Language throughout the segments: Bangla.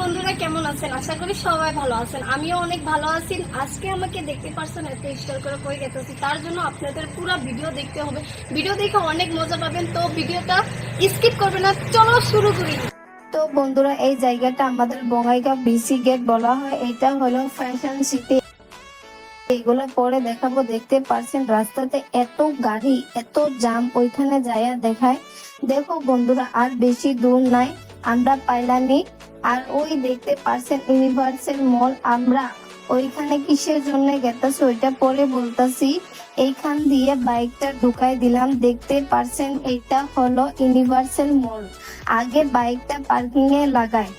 বন্ধুরা কেমন আছেন? আশা করি সবাই ভালো আছেন। আমিও অনেক ভালো আছি। আজকে আমাকে দেখতে পারছেন এত স্টাইল করে কই গেতেছি, তার জন্য আপনাদের পুরো ভিডিও দেখতে হবে। ভিডিও দেখে অনেক মজা পাবেন, তো ভিডিওটা স্কিপ করবেন না। চলো শুরু করি। তো বন্ধুরা, এই জায়গাটা আমাদের বঙ্গাইগাঁও বিসি গেট বলা হয়। এটা হলো ফ্যাশন সিটি। এগুলো পরে দেখাবো। দেখতে পারছেন রাস্তাতে এত গাড়ি, এত জাম, ওইখানে যাইয়া দেখায়। দেখো বন্ধুরা, আর বেশি দূর নাই, আমরা পাইলানি। আর ওই দেখতে পারছেন ইউনিভার্সাল মল। আমরা ওইখানে কিসের জন্য গেতাছি ওইটা পরে বলতাছি। এইখান দিয়ে বাইকটা ঢুকাই দিলাম। দেখতে পারছেন এটা হলো ইউনিভার্সাল মল। আগে বাইকটা পার্কিং এ লাগাই।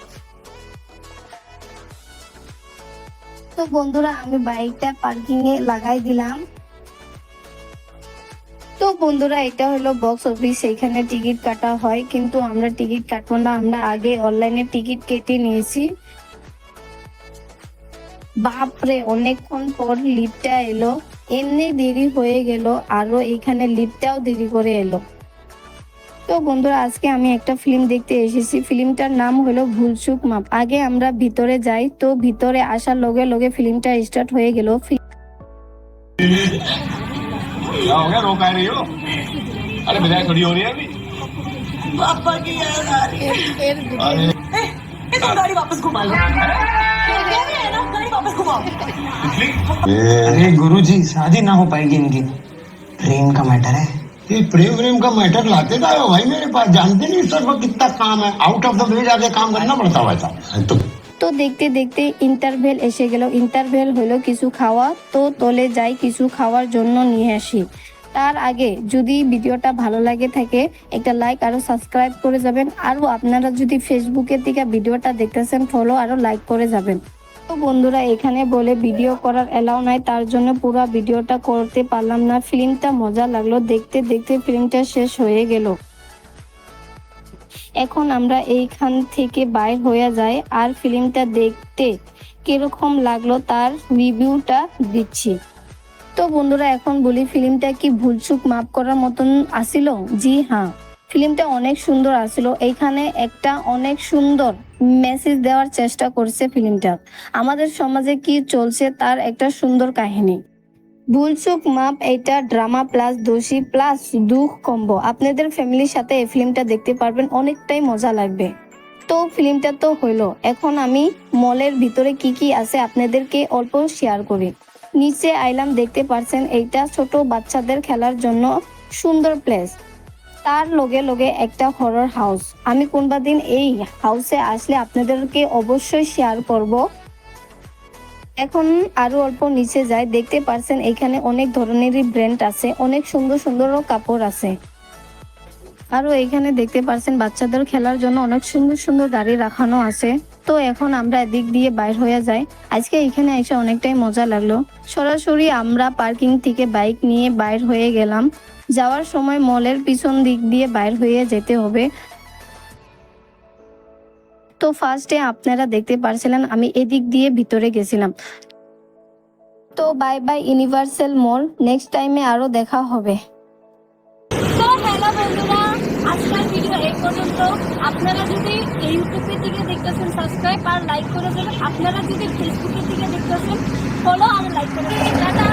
তো বন্ধুরা, আমি বাইকটা পার্কিং এ লাগাই দিলাম। তো বন্ধুরা, এটা হলো বক্স অফিস। এখানে টিকিট কাটা হয়, কিন্তু আমরা টিকিট কাটবো না, আমরা আগে অনলাইনে টিকিট কেটে নিয়েছি। বাপরে, অনেকক্ষণ পর লিফটটা এলো। এমনি দেরি হয়ে গেল, আরো এখানে লিফটটাও দেরি করে এলো। তো বন্ধুরা, আজকে আমি একটা ফিল্ম দেখতে এসেছি। ফিল্মটার নাম হলো ভুলচুক মাপ। আগে আমরা ভিতরে যাই। তো ভিতরে আসার লগে লগে ফিল্মটা স্টার্ট হয়ে গেল। क्या हो गया, रो का रही हो? अरे बजाय खड़ी हो रही है अभी। पापा की याद आ रही है। अरे तुम गाड़ी वापस घुमा लो। गाड़ी वापस घुमाओ। अरे गुरुजी, शादी ना हो पाएगी इनकी। प्रेम का मैटर है। ये प्रेम का मैटर लाते का हो भाई मेरे पास, जानते नहीं सर वो कितना काम है, आउट ऑफ द वे जाके काम करना पड़ता है वैसा তো দেখতে দেখতে ইন্টারভেল এসে গেল। ইন্টারভেল হলো কিছু খাওয়া। তো তলে যাই, কিছু খাওয়ার জন্য নিয়ে আসি। তার আগে যদি ভিডিওটা ভালো লাগে থাকে, একটা লাইক আর সাবস্ক্রাইব করে যাবেন। আর আপনারা যদি ফেসবুকের থেকে ভিডিওটা দেখতেছেন, ফলো আর লাইক করে যাবেন। তো বন্ধুরা, এখানে বলে ভিডিও করার এলাও নাই, তার জন্য পুরো ভিডিওটা করতে পারলাম না। ফিল্মটা মজা লাগলো। দেখতে দেখতে ফিল্মটা শেষ হয়ে গেল। এখন আমরা এইখান থেকে বাইর হয়ে যাই, আর ফিল্মটা দেখতে কিরকম লাগলো তার রিভিউটা দিচ্ছি। তো বন্ধুরা, এখন বলি ফিল্মটা কি ভুলচুক মাপ করার মতন আসিল? জি হ্যাঁ, ফিল্মটা অনেক সুন্দর আসিল। এইখানে একটা অনেক সুন্দর মেসেজ দেওয়ার চেষ্টা করছে ফিল্মটা। আমাদের সমাজে কি চলছে তার একটা সুন্দর কাহিনী। ভুলচুক মাপ এটা ড্রামা প্লাস দোষী প্লাস দুঃখ কম্বো। আপনাদের ফ্যামিলির সাথে এই ফিল্মটা দেখতে পারবেন, অনেকটাই মজা লাগবে। তো ফিল্মটা তো হইলো, এখন আমি মলের ভিতরে কি কি আছে আপনাদেরকে অল্প শেয়ার করি। নিচে আইলাম, দেখতে পারছেন এইটা ছোট বাচ্চাদের খেলার জন্য সুন্দর প্লেস। তার লগে লগে একটা হরর হাউস। আমি কোনবা দিন এই হাউসে আসলে আপনাদেরকে অবশ্যই শেয়ার করব। এখন আরো অল্প নিচে যাই, দেখতে পারছেন এখানে অনেক ধরনেরই ব্র্যান্ড আছে, অনেক সুন্দর সুন্দর কাপড় আছে। আরো এখানে দেখতে পারছেন বাচ্চাদের খেলার জন্য অনেক সুন্দর সুন্দর গাড়ি রাখানো আছে। তো এখন আমরা এদিক দিয়ে বাইর হয়ে যাই। আজকে এখানে এসে অনেকটাই মজা লাগলো। সরাসরি আমরা পার্কিং থেকে বাইক নিয়ে বাইর হয়ে গেলাম। যাওয়ার সময় মলের পিছন দিক দিয়ে বাইর হয়ে যেতে হবে। তো ফার্স্টে আপনারা দেখতে পারছিলেন আমি এদিক দিয়ে ভিতরে গেছিলাম। তো বাই বাই ইউনিভার্সাল মল, নেক্সট টাইমে আরো দেখা হবে। তো হ্যালো বন্ধুরা, আজকের ভিডিও এই পর্যন্ত। আপনারা যদি ইউটিউবের থেকে দেখতেছেন, সাবস্ক্রাইব আর লাইক করে দেবেন। আপনারা যদি ফেসবুকের থেকে দেখতেছেন, ফলো আর লাইক করে দেবেন। টাটা।